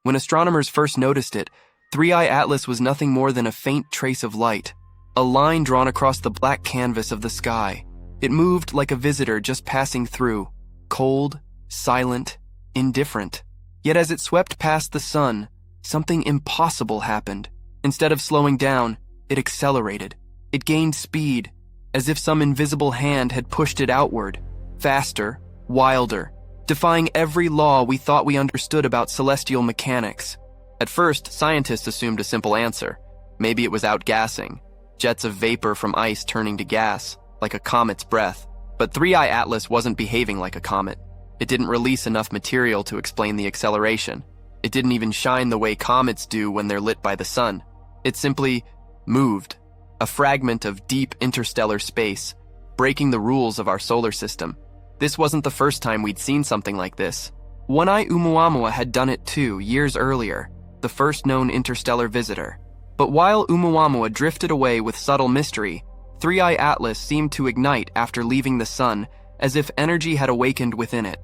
When astronomers first noticed it, 3I Atlas was nothing more than a faint trace of light, a line drawn across the black canvas of the sky. It moved like a visitor just passing through, cold, silent, indifferent. Yet as it swept past the sun, something impossible happened. Instead of slowing down, it accelerated. It gained speed, as if some invisible hand had pushed it outward, faster, wilder, defying every law we thought we understood about celestial mechanics. At first, scientists assumed a simple answer. Maybe it was outgassing, jets of vapor from ice turning to gas, like a comet's breath. But 3I Atlas wasn't behaving like a comet. It didn't release enough material to explain the acceleration. It didn't even shine the way comets do when they're lit by the sun. It simply moved, a fragment of deep interstellar space, breaking the rules of our solar system. This wasn't the first time we'd seen something like this. One-Eye Oumuamua had done it too, years earlier, the first known interstellar visitor. But while Oumuamua drifted away with subtle mystery, 3I Atlas seemed to ignite after leaving the sun, as if energy had awakened within it.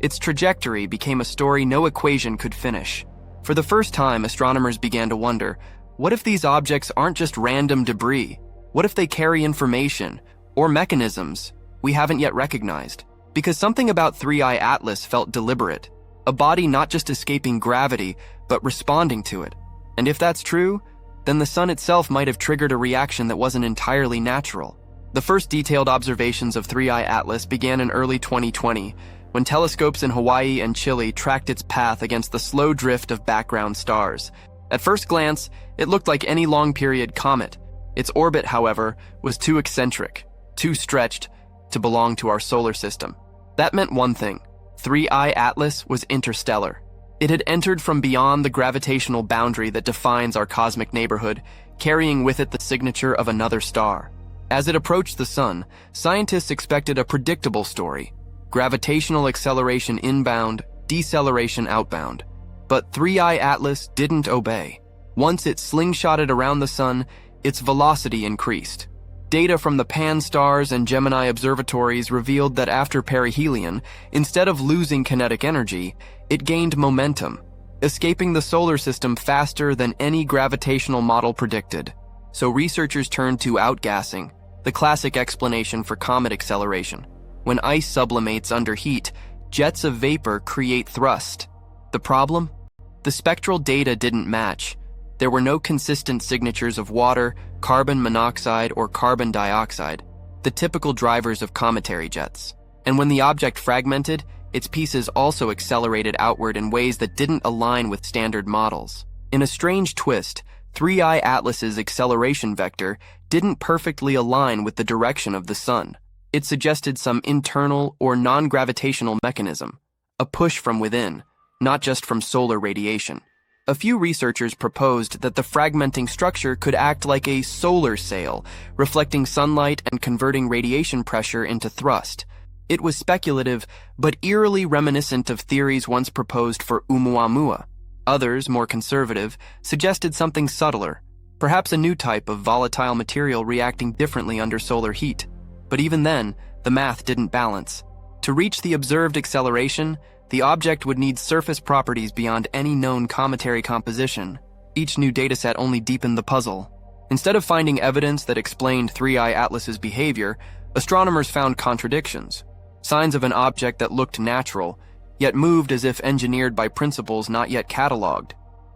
Its trajectory became a story no equation could finish. For the first time, astronomers began to wonder, what if these objects aren't just random debris? What if they carry information, or mechanisms, we haven't yet recognized? Because something about 3I Atlas felt deliberate, a body not just escaping gravity, but responding to it. And if that's true, then the sun itself might have triggered a reaction that wasn't entirely natural. The first detailed observations of 3I Atlas began in early 2020, when telescopes in Hawaii and Chile tracked its path against the slow drift of background stars. At first glance, it looked like any long-period comet. Its orbit, however, was too eccentric, too stretched, to belong to our solar system. That meant one thing: 3I Atlas was interstellar. It had entered from beyond the gravitational boundary that defines our cosmic neighborhood, carrying with it the signature of another star. As it approached the sun, scientists expected a predictable story: gravitational acceleration inbound, deceleration outbound. But 3I Atlas didn't obey. Once it slingshotted around the sun, its velocity increased. Data from the Pan-STARRS and Gemini observatories revealed that after perihelion, instead of losing kinetic energy, it gained momentum, escaping the solar system faster than any gravitational model predicted. So researchers turned to outgassing, the classic explanation for comet acceleration. When ice sublimates under heat, jets of vapor create thrust. The problem? The spectral data didn't match. There were no consistent signatures of water, carbon monoxide, or carbon dioxide, the typical drivers of cometary jets. And when the object fragmented, its pieces also accelerated outward in ways that didn't align with standard models. In a strange twist, 3I Atlas's acceleration vector didn't perfectly align with the direction of the sun. It suggested some internal or non-gravitational mechanism, a push from within, not just from solar radiation. A few researchers proposed that the fragmenting structure could act like a solar sail, reflecting sunlight and converting radiation pressure into thrust. It was speculative, but eerily reminiscent of theories once proposed for Oumuamua. Others, more conservative, suggested something subtler, perhaps a new type of volatile material reacting differently under solar heat. But even then, the math didn't balance. To reach the observed acceleration, the object would need surface properties beyond any known cometary composition. Each new dataset only deepened the puzzle. Instead of finding evidence that explained 3I Atlas's behavior, astronomers found contradictions. Signs of an object that looked natural, yet moved as if engineered by principles not yet cataloged.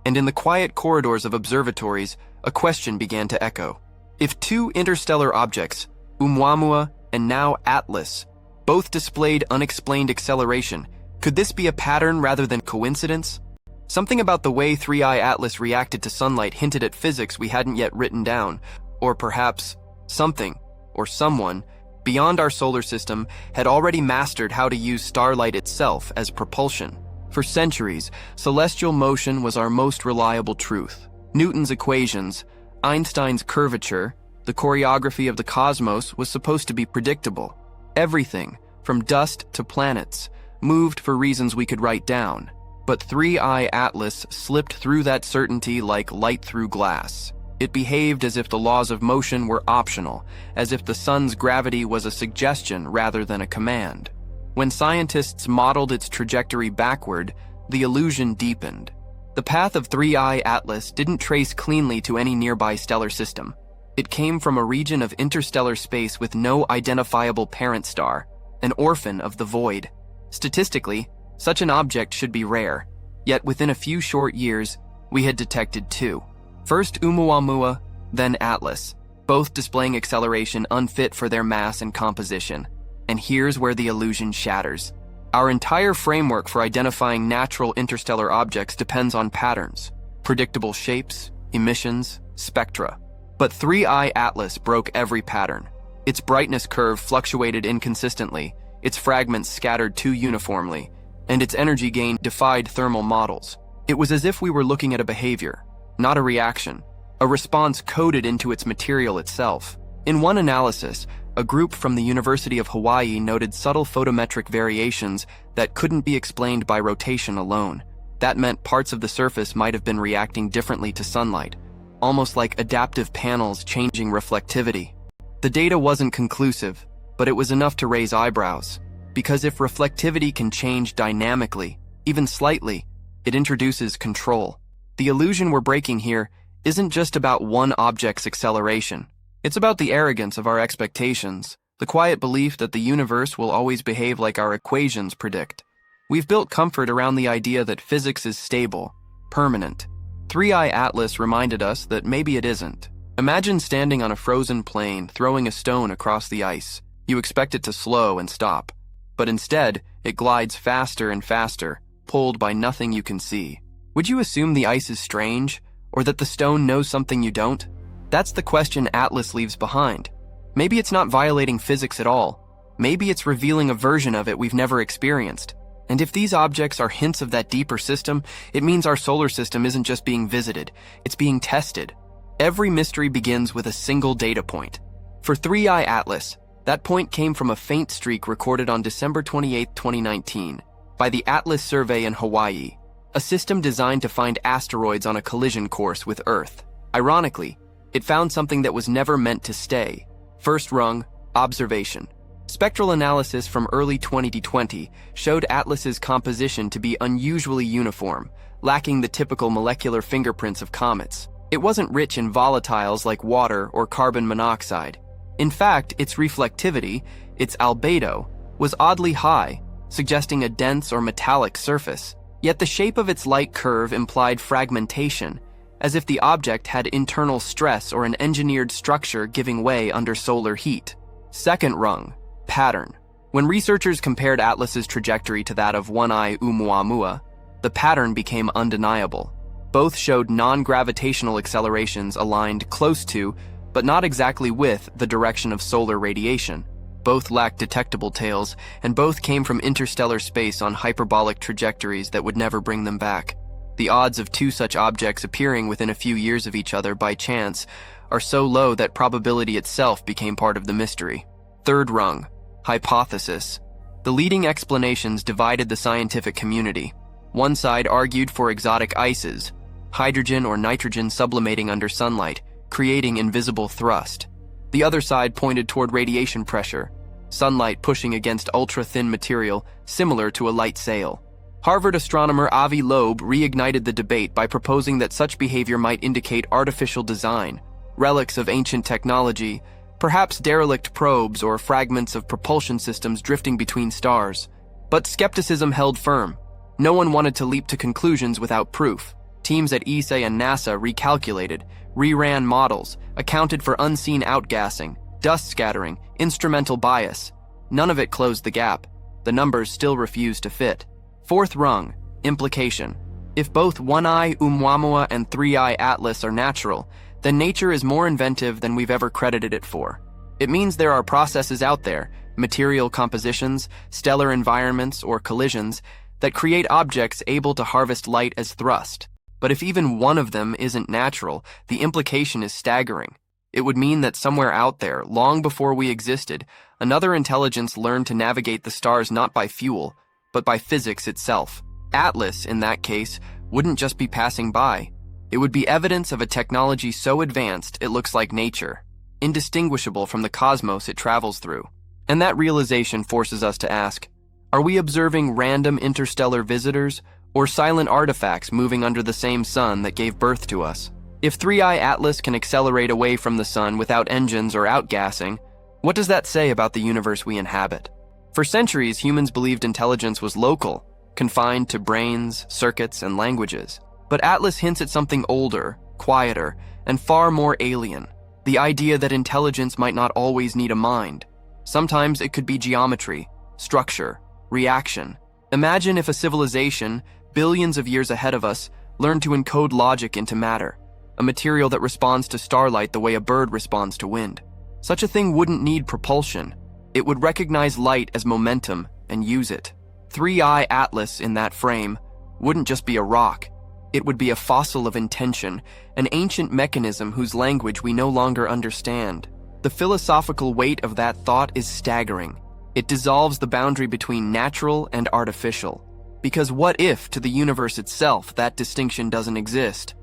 And in the quiet corridors of observatories, a question began to echo. If two interstellar objects, Oumuamua and now Atlas, both displayed unexplained acceleration, could this be a pattern rather than coincidence? Something about the way 3I Atlas reacted to sunlight hinted at physics we hadn't yet written down, or perhaps something, or someone, beyond our solar system had already mastered how to use starlight itself as propulsion. For centuries, celestial motion was our most reliable truth. Newton's equations, Einstein's curvature, the choreography of the cosmos was supposed to be predictable. Everything, from dust to planets, moved for reasons we could write down. But 3I Atlas slipped through that certainty like light through glass. It behaved as if the laws of motion were optional, as if the sun's gravity was a suggestion rather than a command. When scientists modeled its trajectory backward, the illusion deepened. The path of 3I Atlas didn't trace cleanly to any nearby stellar system. It came from a region of interstellar space with no identifiable parent star, an orphan of the void. Statistically, such an object should be rare, yet within a few short years, we had detected two. First Oumuamua, then Atlas, both displaying acceleration unfit for their mass and composition. And here's where the illusion shatters. Our entire framework for identifying natural interstellar objects depends on patterns, predictable shapes, emissions, spectra. But 3I Atlas broke every pattern. Its brightness curve fluctuated inconsistently, its fragments scattered too uniformly, and its energy gain defied thermal models. It was as if we were looking at a behavior, not a reaction, a response coded into its material itself. In one analysis, a group from the University of Hawaii noted subtle photometric variations that couldn't be explained by rotation alone. That meant parts of the surface might have been reacting differently to sunlight, almost like adaptive panels changing reflectivity. The data wasn't conclusive, but it was enough to raise eyebrows, because if reflectivity can change dynamically, even slightly, it introduces control. The illusion we're breaking here isn't just about one object's acceleration. It's about the arrogance of our expectations, the quiet belief that the universe will always behave like our equations predict. We've built comfort around the idea that physics is stable, permanent. 3I Atlas reminded us that maybe it isn't. Imagine standing on a frozen plain, throwing a stone across the ice. You expect it to slow and stop, but instead, it glides faster and faster, pulled by nothing you can see. Would you assume the ice is strange, or that the stone knows something you don't? That's the question Atlas leaves behind. Maybe it's not violating physics at all. Maybe it's revealing a version of it we've never experienced. And if these objects are hints of that deeper system, it means our solar system isn't just being visited, it's being tested. Every mystery begins with a single data point. For 3I Atlas, that point came from a faint streak recorded on December 28, 2019, by the Atlas Survey in Hawaii, a system designed to find asteroids on a collision course with Earth. Ironically, it found something that was never meant to stay. First rung, observation. Spectral analysis from early 2020 showed Atlas's composition to be unusually uniform, lacking the typical molecular fingerprints of comets. It wasn't rich in volatiles like water or carbon monoxide. In fact, its reflectivity, its albedo, was oddly high, suggesting a dense or metallic surface. Yet the shape of its light curve implied fragmentation, as if the object had internal stress or an engineered structure giving way under solar heat. Second rung, pattern. When researchers compared Atlas's trajectory to that of 1I Oumuamua, the pattern became undeniable. Both showed non-gravitational accelerations aligned close to, but not exactly with, the direction of solar radiation. Both lacked detectable tails, and both came from interstellar space on hyperbolic trajectories that would never bring them back. The odds of two such objects appearing within a few years of each other by chance are so low that probability itself became part of the mystery. Third rung, hypothesis. The leading explanations divided the scientific community. One side argued for exotic ices, hydrogen or nitrogen sublimating under sunlight, creating invisible thrust. The other side pointed toward radiation pressure, sunlight pushing against ultra-thin material similar to a light sail. Harvard astronomer Avi Loeb reignited the debate by proposing that such behavior might indicate artificial design, relics of ancient technology, perhaps derelict probes or fragments of propulsion systems drifting between stars. But skepticism held firm. No one wanted to leap to conclusions without proof. Teams at ESA and NASA recalculated, reran models, accounted for unseen outgassing, dust scattering, instrumental bias. None of it closed the gap. The numbers still refused to fit. Fourth rung, implication. If both 1I Oumuamua and 3I Atlas are natural, then nature is more inventive than we've ever credited it for. It means there are processes out there, material compositions, stellar environments, or collisions, that create objects able to harvest light as thrust. But if even one of them isn't natural, the implication is staggering. It would mean that somewhere out there, long before we existed, another intelligence learned to navigate the stars not by fuel, but by physics itself. Atlas, in that case, wouldn't just be passing by. It would be evidence of a technology so advanced it looks like nature, indistinguishable from the cosmos it travels through. And that realization forces us to ask, are we observing random interstellar visitors, or silent artifacts moving under the same sun that gave birth to us. If 3I Atlas can accelerate away from the sun without engines or outgassing, what does that say about the universe we inhabit? For centuries, humans believed intelligence was local, confined to brains, circuits, and languages. But Atlas hints at something older, quieter, and far more alien. The idea that intelligence might not always need a mind. Sometimes it could be geometry, structure, reaction. Imagine if a civilization, billions of years ahead of us, learned to encode logic into matter, a material that responds to starlight the way a bird responds to wind. Such a thing wouldn't need propulsion. It would recognize light as momentum and use it. 3I Atlas in that frame wouldn't just be a rock. It would be a fossil of intention, an ancient mechanism whose language we no longer understand. The philosophical weight of that thought is staggering. It dissolves the boundary between natural and artificial. Because what if, to the universe itself, that distinction doesn't exist?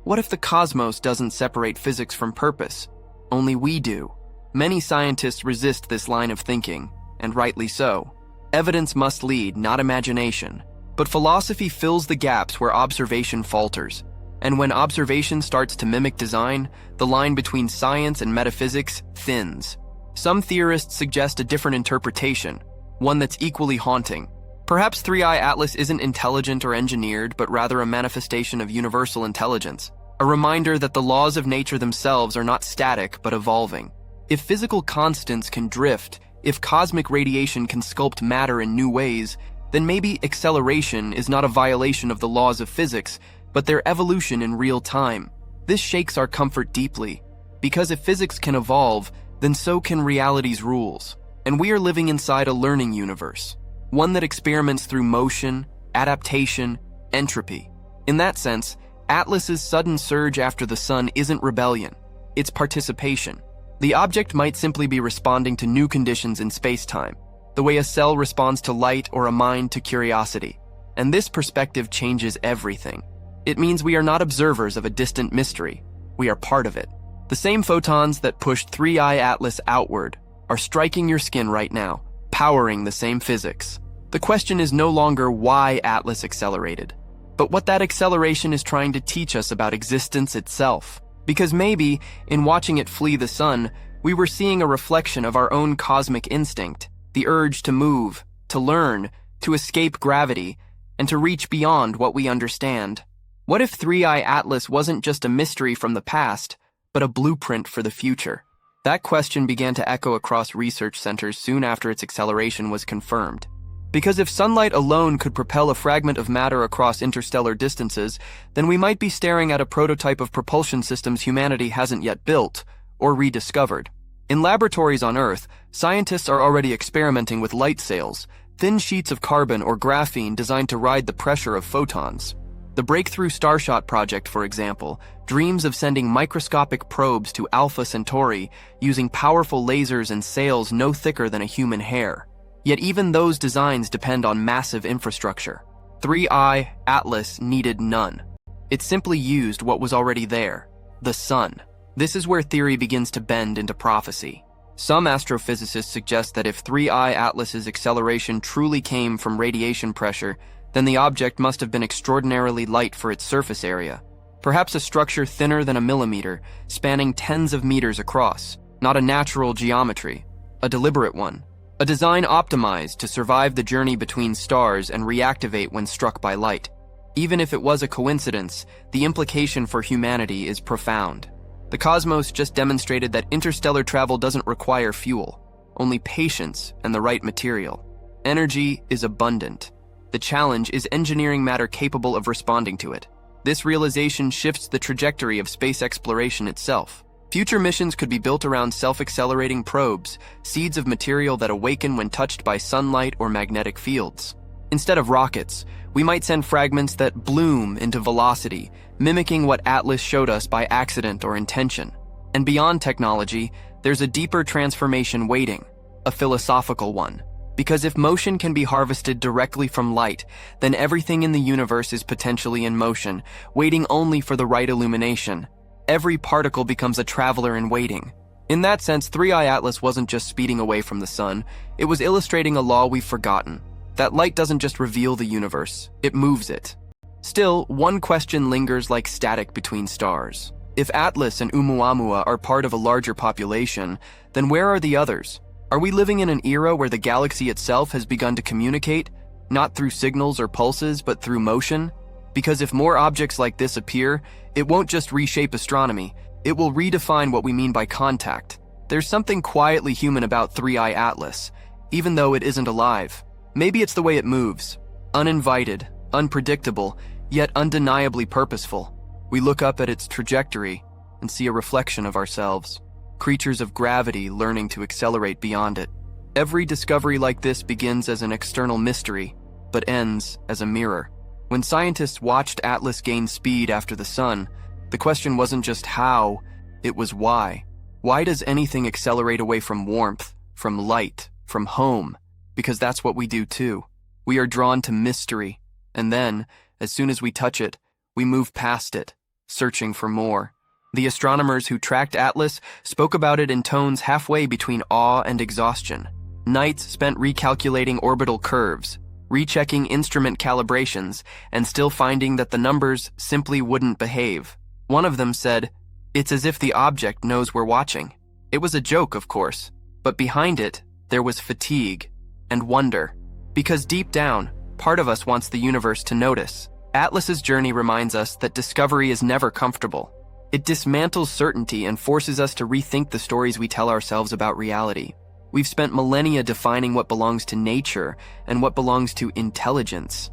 What if the cosmos doesn't separate physics from purpose? Only we do. Many scientists resist this line of thinking, and rightly so. Evidence must lead, not imagination. But philosophy fills the gaps where observation falters. And when observation starts to mimic design, the line between science and metaphysics thins. Some theorists suggest a different interpretation, one that's equally haunting. Perhaps 3I Atlas isn't intelligent or engineered, but rather a manifestation of universal intelligence, a reminder that the laws of nature themselves are not static but evolving. If physical constants can drift, if cosmic radiation can sculpt matter in new ways, then maybe acceleration is not a violation of the laws of physics, but their evolution in real time. This shakes our comfort deeply, because if physics can evolve, then so can reality's rules. And we are living inside a learning universe, one that experiments through motion, adaptation, entropy. In that sense, Atlas's sudden surge after the sun isn't rebellion, it's participation. The object might simply be responding to new conditions in space-time, the way a cell responds to light or a mind to curiosity. And this perspective changes everything. It means we are not observers of a distant mystery, we are part of it. The same photons that pushed 3I Atlas outward are striking your skin right now, powering the same physics. The question is no longer why Atlas accelerated, but what that acceleration is trying to teach us about existence itself. Because maybe, in watching it flee the sun, we were seeing a reflection of our own cosmic instinct, the urge to move, to learn, to escape gravity, and to reach beyond what we understand. What if 3I Atlas wasn't just a mystery from the past, but a blueprint for the future? That question began to echo across research centers soon after its acceleration was confirmed. Because if sunlight alone could propel a fragment of matter across interstellar distances, then we might be staring at a prototype of propulsion systems humanity hasn't yet built or rediscovered. In laboratories on Earth, scientists are already experimenting with light sails, thin sheets of carbon or graphene designed to ride the pressure of photons. The Breakthrough Starshot project, for example, dreams of sending microscopic probes to Alpha Centauri using powerful lasers and sails no thicker than a human hair. Yet even those designs depend on massive infrastructure. 3I Atlas needed none. It simply used what was already there, the sun. This is where theory begins to bend into prophecy. Some astrophysicists suggest that if 3I Atlas's acceleration truly came from radiation pressure, then the object must have been extraordinarily light for its surface area. Perhaps a structure thinner than a millimeter, spanning tens of meters across. Not a natural geometry, a deliberate one. A design optimized to survive the journey between stars and reactivate when struck by light. Even if it was a coincidence, the implication for humanity is profound. The cosmos just demonstrated that interstellar travel doesn't require fuel, only patience and the right material. Energy is abundant. The challenge is engineering matter capable of responding to it. This realization shifts the trajectory of space exploration itself. Future missions could be built around self-accelerating probes, seeds of material that awaken when touched by sunlight or magnetic fields. Instead of rockets, we might send fragments that bloom into velocity, mimicking what Atlas showed us by accident or intention. And beyond technology, there's a deeper transformation waiting, a philosophical one. Because if motion can be harvested directly from light, then everything in the universe is potentially in motion, waiting only for the right illumination. Every particle becomes a traveler in waiting. In that sense, 3I Atlas wasn't just speeding away from the sun, it was illustrating a law we've forgotten. That light doesn't just reveal the universe, it moves it. Still, one question lingers like static between stars. If Atlas and Oumuamua are part of a larger population, then where are the others? Are we living in an era where the galaxy itself has begun to communicate, not through signals or pulses, but through motion? Because if more objects like this appear, it won't just reshape astronomy, it will redefine what we mean by contact. There's something quietly human about 3I Atlas, even though it isn't alive. Maybe it's the way it moves, uninvited, unpredictable, yet undeniably purposeful. We look up at its trajectory and see a reflection of ourselves, creatures of gravity learning to accelerate beyond it. Every discovery like this begins as an external mystery, but ends as a mirror. When scientists watched Atlas gain speed after the sun, the question wasn't just how, it was why. Why does anything accelerate away from warmth, from light, from home? Because that's what we do too. We are drawn to mystery, and then, as soon as we touch it, we move past it, searching for more. The astronomers who tracked Atlas spoke about it in tones halfway between awe and exhaustion. Nights spent recalculating orbital curves, rechecking instrument calibrations, and still finding that the numbers simply wouldn't behave. One of them said, "It's as if the object knows we're watching." It was a joke, of course, but behind it, there was fatigue and wonder. Because deep down, part of us wants the universe to notice. Atlas's journey reminds us that discovery is never comfortable. It dismantles certainty and forces us to rethink the stories we tell ourselves about reality. We've spent millennia defining what belongs to nature and what belongs to intelligence.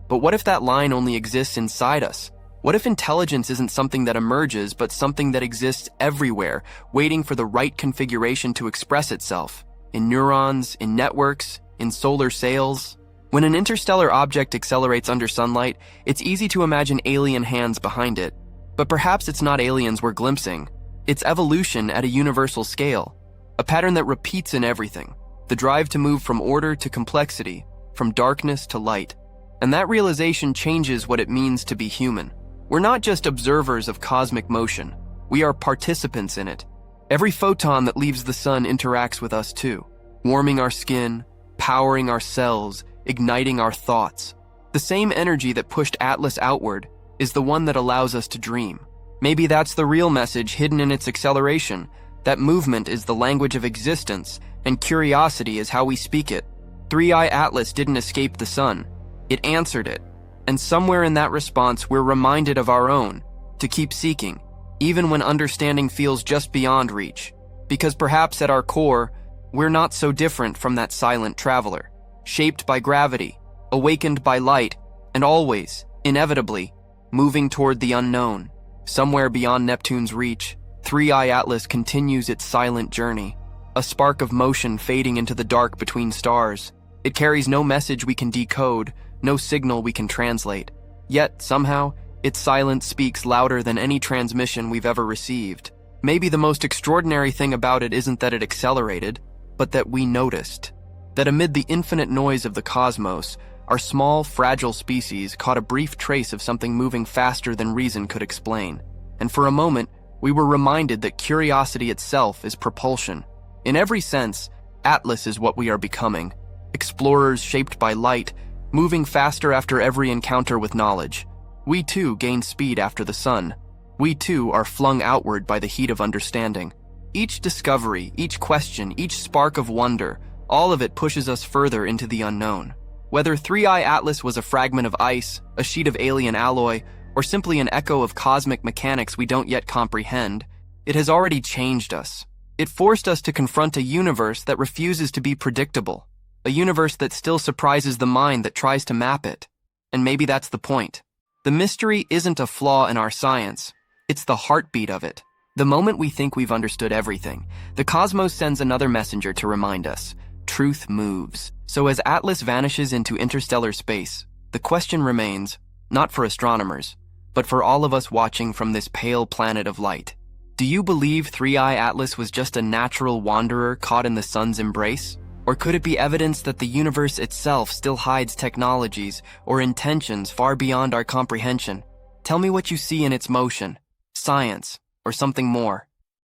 But what if that line only exists inside us? What if intelligence isn't something that emerges, but something that exists everywhere, waiting for the right configuration to express itself? In neurons, in networks, in solar sails? When an interstellar object accelerates under sunlight, it's easy to imagine alien hands behind it. But perhaps it's not aliens we're glimpsing. It's evolution at a universal scale. A pattern that repeats in everything. The drive to move from order to complexity, from darkness to light. And that realization changes what it means to be human. We're not just observers of cosmic motion. We are participants in it. Every photon that leaves the sun interacts with us too, warming our skin, powering our cells, igniting our thoughts. The same energy that pushed Atlas outward is the one that allows us to dream. Maybe that's the real message hidden in its acceleration, that movement is the language of existence, and curiosity is how we speak it. 3I Atlas didn't escape the sun. It answered it. And somewhere in that response, we're reminded of our own, to keep seeking, even when understanding feels just beyond reach. Because perhaps at our core, we're not so different from that silent traveler, shaped by gravity, awakened by light, and always, inevitably, moving toward the unknown. Somewhere beyond Neptune's reach, 3I Atlas continues its silent journey, a spark of motion fading into the dark between stars. It carries no message we can decode, no signal we can translate. Yet, somehow, its silence speaks louder than any transmission we've ever received. Maybe the most extraordinary thing about it isn't that it accelerated, but that we noticed. That amid the infinite noise of the cosmos, our small, fragile species caught a brief trace of something moving faster than reason could explain. And for a moment, we were reminded that curiosity itself is propulsion. In every sense, Atlas is what we are becoming. Explorers shaped by light, moving faster after every encounter with knowledge. We too gain speed after the sun. We too are flung outward by the heat of understanding. Each discovery, each question, each spark of wonder, all of it pushes us further into the unknown. Whether 3I Atlas was a fragment of ice, a sheet of alien alloy, or simply an echo of cosmic mechanics we don't yet comprehend, it has already changed us. It forced us to confront a universe that refuses to be predictable, a universe that still surprises the mind that tries to map it. And maybe that's the point. The mystery isn't a flaw in our science, it's the heartbeat of it. The moment we think we've understood everything, the cosmos sends another messenger to remind us. Truth moves. So as Atlas vanishes into interstellar space, the question remains, not for astronomers, but for all of us watching from this pale planet of light. Do you believe 3I Atlas was just a natural wanderer caught in the sun's embrace? Or could it be evidence that the universe itself still hides technologies or intentions far beyond our comprehension? Tell me what you see in its motion, science, or something more.